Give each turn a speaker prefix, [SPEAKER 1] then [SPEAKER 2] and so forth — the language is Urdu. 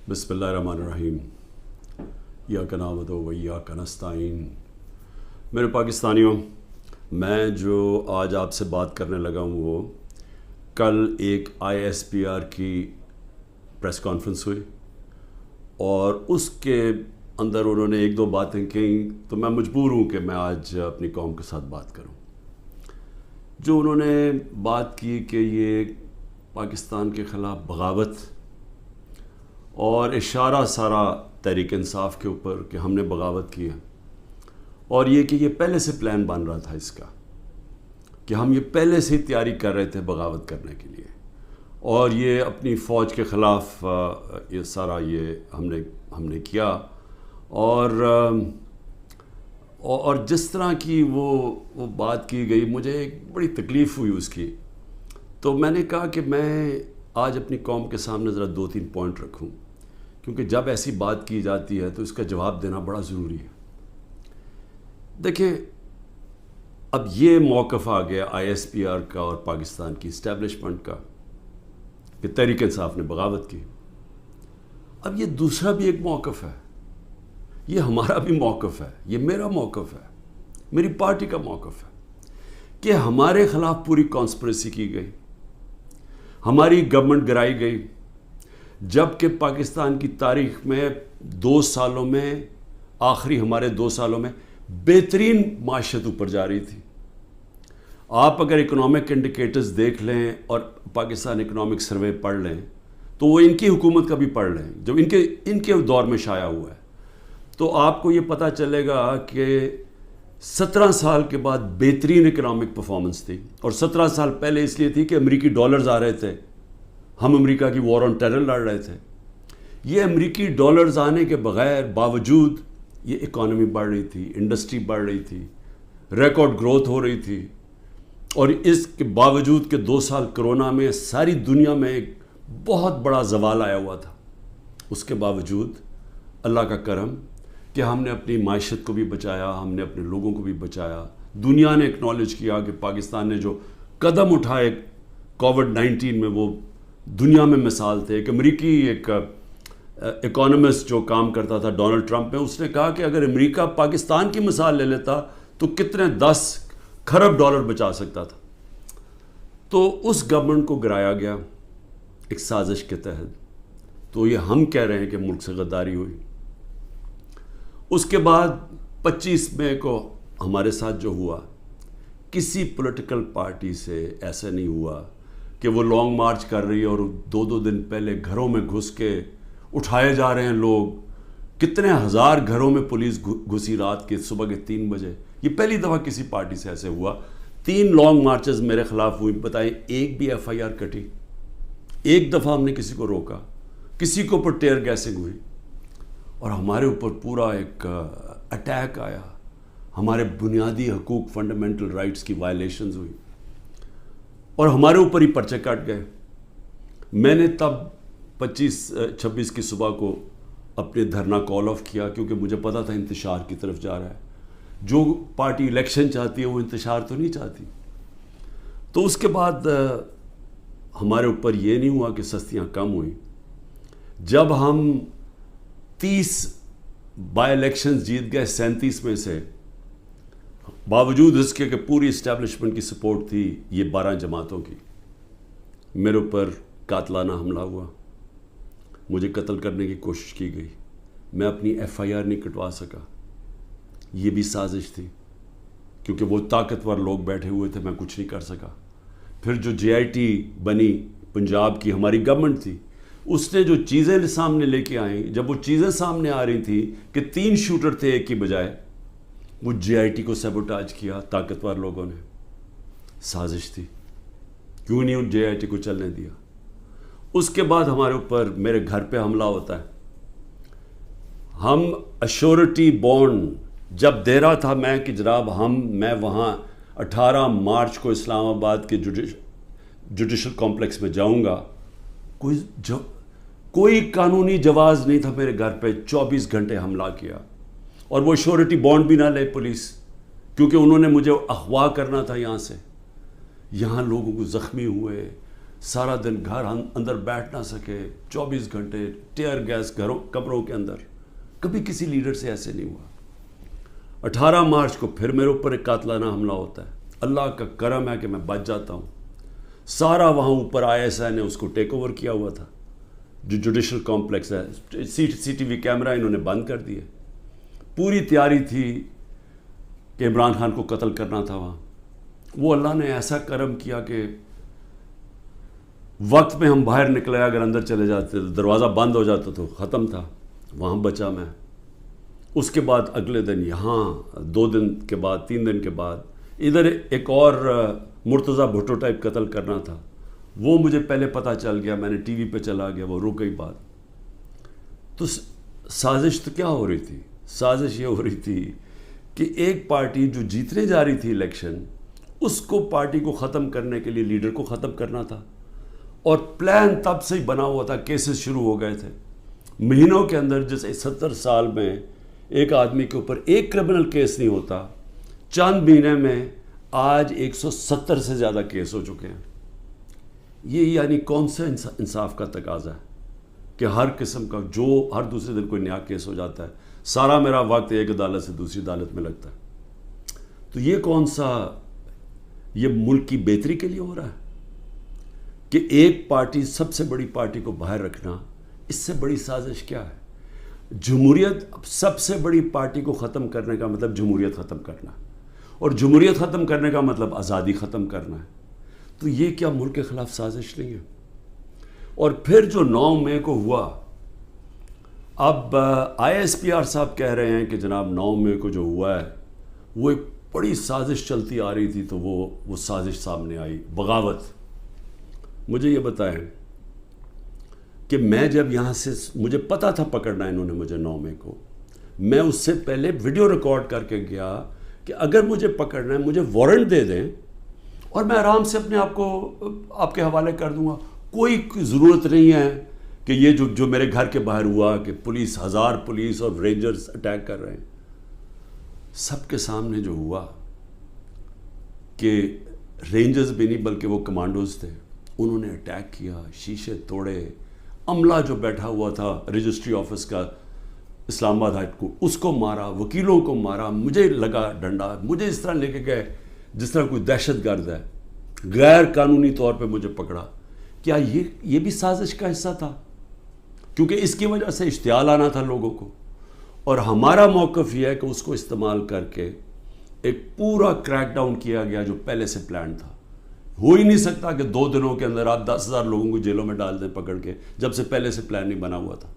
[SPEAKER 1] بسم اللہ الرحمن الرحیم ایاک نعبد و ایاک نستعین۔ میرے پاکستانیوں، میں جو آج آپ سے بات کرنے لگا ہوں وہ کل ایک ISPR کی پریس کانفرنس ہوئی اور اس کے اندر انہوں نے ایک دو باتیں کہیں تو میں مجبور ہوں کہ میں آج اپنی قوم کے ساتھ بات کروں۔ جو انہوں نے بات کی کہ یہ پاکستان کے خلاف بغاوت اور اشارہ سارا تحریک انصاف کے اوپر کہ ہم نے بغاوت کی ہے، اور یہ کہ یہ پہلے سے پلان بن رہا تھا اس کا کہ ہم یہ پہلے سے ہی تیاری کر رہے تھے بغاوت کرنے کے لیے، اور یہ اپنی فوج کے خلاف یہ سارا یہ ہم نے کیا، اور جس طرح کی وہ بات کی گئی مجھے ایک بڑی تکلیف ہوئی اس کی۔ تو میں نے کہا کہ میں آج اپنی قوم کے سامنے ذرا 2-3 پوائنٹ رکھوں، کیونکہ جب ایسی بات کی جاتی ہے تو اس کا جواب دینا بڑا ضروری ہے۔ دیکھیں، اب یہ موقف آ گیا ISPR کا اور پاکستان کی اسٹیبلشمنٹ کا کہ تحریک انصاف نے بغاوت کی۔ اب یہ دوسرا بھی ایک موقف ہے، یہ ہمارا بھی موقف ہے، یہ میرا موقف ہے، میری پارٹی کا موقف ہے کہ ہمارے خلاف پوری کانسپریسی کی گئی، ہماری گورنمنٹ گرائی گئی، جبکہ پاکستان کی تاریخ میں 2 سالوں میں ہمارے 2 سالوں میں بہترین معیشت اوپر جا رہی تھی۔ آپ اگر اکنامک انڈیکیٹرز دیکھ لیں اور پاکستان اکنامک سروے پڑھ لیں تو وہ ان کی حکومت کا بھی پڑھ لیں جو ان کے دور میں شائع ہوا ہے، تو آپ کو یہ پتہ چلے گا کہ 17 سال کے بعد بہترین اکنامک پرفارمنس تھی، اور 17 سال پہلے اس لیے تھی کہ امریکی ڈالرز آ رہے تھے، ہم امریکہ کی وار آن ٹیرر لڑ رہے تھے۔ یہ امریکی ڈالرز آنے کے باوجود یہ اکانومی بڑھ رہی تھی، انڈسٹری بڑھ رہی تھی، ریکارڈ گروتھ ہو رہی تھی، اور اس کے باوجود کہ 2 سال کرونا میں ساری دنیا میں ایک بہت بڑا زوال آیا ہوا تھا، اس کے باوجود اللہ کا کرم کہ ہم نے اپنی معیشت کو بھی بچایا، ہم نے اپنے لوگوں کو بھی بچایا۔ دنیا نے اکنالج کیا کہ پاکستان نے جو قدم اٹھائے کووڈ-19 میں وہ دنیا میں مثال تھے۔ ایک امریکی ایک اکانومسٹ جو کام کرتا تھا ڈونلڈ ٹرمپ میں، اس نے کہا کہ اگر امریکہ پاکستان کی مثال لے لیتا تو کتنے 10 کھرب ڈالر بچا سکتا تھا۔ تو اس گورنمنٹ کو گرایا گیا ایک سازش کے تحت، تو یہ ہم کہہ رہے ہیں کہ ملک سے غداری ہوئی۔ اس کے بعد 25 مئی کو ہمارے ساتھ جو ہوا، کسی پولیٹیکل پارٹی سے ایسا نہیں ہوا کہ وہ لانگ مارچ کر رہی ہے اور 2 دن پہلے گھروں میں گھس کے اٹھائے جا رہے ہیں لوگ، کتنے ہزار گھروں میں پولیس گھسی رات کے صبح کے 3 بجے۔ یہ پہلی دفعہ کسی پارٹی سے ایسے ہوا۔ 3 لانگ مارچز میرے خلاف ہوئی، بتائیں ایک بھی FIR کٹی؟ ایک دفعہ ہم نے کسی کو روکا؟ کسی کے اوپر ٹیئر گیسنگ ہوئی؟ اور ہمارے اوپر پورا ایک اٹیک آیا، ہمارے بنیادی حقوق فنڈامنٹل رائٹس کی وائلیشنز ہوئی، اور ہمارے اوپر ہی پرچے کٹ گئے۔ میں نے تب 26 کی صبح کو اپنے دھرنا کال آف کیا، کیونکہ مجھے پتا تھا انتشار کی طرف جا رہا ہے۔ جو پارٹی الیکشن چاہتی ہے وہ انتشار تو نہیں چاہتی۔ تو اس کے بعد ہمارے اوپر یہ نہیں ہوا کہ سستیاں کم ہوئیں۔ جب ہم 30 بائی الیکشنز جیت گئے 37 میں سے، باوجود اس کے کہ پوری اسٹیبلشمنٹ کی سپورٹ تھی یہ 12 جماعتوں کی، میرے اوپر قاتلانہ حملہ ہوا، مجھے قتل کرنے کی کوشش کی گئی، میں اپنی FIR نہیں کٹوا سکا۔ یہ بھی سازش تھی، کیونکہ وہ طاقتور لوگ بیٹھے ہوئے تھے، میں کچھ نہیں کر سکا۔ پھر جو JIT بنی پنجاب کی ہماری گورنمنٹ تھی، اس نے جو چیزیں سامنے لے کے آئیں، جب وہ چیزیں سامنے آ رہی تھی کہ 3 شوٹر تھے ایک کی بجائے، وہ JIT کو سیبوٹاج کیا طاقتور لوگوں نے۔ سازش تھی، کیوں نہیں JIT کو چلنے دیا۔ اس کے بعد ہمارے اوپر میرے گھر پہ حملہ ہوتا ہے۔ ہم ایشورٹی بانڈ جب دے رہا تھا میں کہ جناب میں وہاں 18 مارچ کو اسلام آباد کے جوڈیشل کمپلیکس میں جاؤں گا، کوئی قانونی جواز نہیں تھا میرے گھر پہ، 24 گھنٹے حملہ کیا، اور وہ ایشورٹی بانڈ بھی نہ لے پولیس، کیونکہ انہوں نے مجھے اغوا کرنا تھا یہاں سے۔ یہاں لوگوں کو زخمی ہوئے، سارا دن گھر اندر بیٹھ نہ سکے، 24 گھنٹے ٹیئر گیس گھروں قبروں کے اندر. کبھی کسی لیڈر سے ایسے نہیں ہوا. 18 مارچ کو پھر میرے اوپر ایک قاتلانہ حملہ ہوتا ہے. اللہ کا کرم ہے کہ میں بچ جاتا ہوں. سارا وہاں اوپر ISI نے اس کو ٹیک اوور کیا ہوا تھا، جو جوڈیشل کمپلیکس ہے. CCTV کیمرہ انہوں نے بند کر دیے. پوری تیاری تھی کہ عمران خان کو قتل کرنا تھا وہاں. وہ اللہ نے ایسا کرم کیا کہ وقت پہ ہم باہر نکلے، اگر اندر چلے جاتے دروازہ بند ہو جاتا تو ختم تھا. وہاں بچا میں. اس کے بعد اگلے دن یہاں، 2 دن کے بعد 3 دن کے بعد ادھر ایک اور مرتضیٰ بھٹو ٹائپ قتل کرنا تھا. وہ مجھے پہلے پتہ چل گیا، میں نے ٹی وی پہ چلا گیا، وہ رک گئی بات. تو سازش تو کیا ہو رہی تھی؟ سازش یہ ہو رہی تھی کہ ایک پارٹی جو جیتنے جا رہی تھی الیکشن، اس کو پارٹی کو ختم کرنے کے لیے لیڈر کو ختم کرنا تھا. اور پلان تب سے ہی بنا ہوا تھا. کیسز شروع ہو گئے تھے مہینوں کے اندر. جیسے 70 سال میں ایک آدمی کے اوپر ایک کرمنل کیس نہیں ہوتا، چند مہینے میں آج 170 سے زیادہ کیس ہو چکے ہیں. یہ یعنی کون سا انصاف کا تقاضا ہے کہ ہر قسم کا جو ہر دوسرے دن کوئی نیا کیس ہو جاتا ہے. سارا میرا وقت ایک عدالت سے دوسری عدالت میں لگتا ہے. تو یہ کون سا، یہ ملک کی بہتری کے لیے ہو رہا ہے کہ ایک پارٹی، سب سے بڑی پارٹی کو باہر رکھنا؟ اس سے بڑی سازش کیا ہے؟ جمہوریت، سب سے بڑی پارٹی کو ختم کرنے کا مطلب جمہوریت ختم کرنا، اور جمہوریت ختم کرنے کا مطلب آزادی ختم کرنا ہے. تو یہ کیا ملک کے خلاف سازش نہیں ہے؟ اور پھر جو 9 مئی کو ہوا، اب ISPR صاحب کہہ رہے ہیں کہ جناب 9 مئی کو جو ہوا ہے وہ ایک بڑی سازش چلتی آ رہی تھی، تو وہ سازش سامنے آئی، بغاوت. مجھے یہ بتائیں کہ میں جب یہاں سے، مجھے پتا تھا پکڑنا انہوں نے مجھے 9 مئی کو، میں اس سے پہلے ویڈیو ریکارڈ کر کے گیا کہ اگر مجھے پکڑنا ہے مجھے وارنٹ دے دیں اور میں آرام سے اپنے آپ کو آپ کے حوالے کر دوں گا. کوئی ضرورت نہیں ہے کہ یہ جو میرے گھر کے باہر ہوا کہ پولیس، 1000 پولیس اور رینجرز اٹیک کر رہے ہیں. سب کے سامنے جو ہوا کہ رینجرز بھی نہیں بلکہ وہ کمانڈوز تھے، انہوں نے اٹیک کیا، شیشے توڑے. عملہ جو بیٹھا ہوا تھا رجسٹری آفس کا اسلام آباد ہائی کورٹ، اس کو مارا، وکیلوں کو مارا. مجھے لگا ڈنڈا، مجھے اس طرح لے کے گئے جس طرح کوئی دہشت گرد ہے. غیر قانونی طور پہ مجھے پکڑا. کیا یہ بھی سازش کا حصہ تھا؟ کیونکہ اس کی وجہ سے اشتعال آنا تھا لوگوں کو. اور ہمارا موقف یہ ہے کہ اس کو استعمال کر کے ایک پورا کریک ڈاؤن کیا گیا جو پہلے سے پلان تھا. ہو ہی نہیں سکتا کہ 2 دنوں کے اندر آپ 10,000 لوگوں کو جیلوں میں ڈال دیں پکڑ کے، جب سے پہلے سے پلان نہیں بنا ہوا تھا.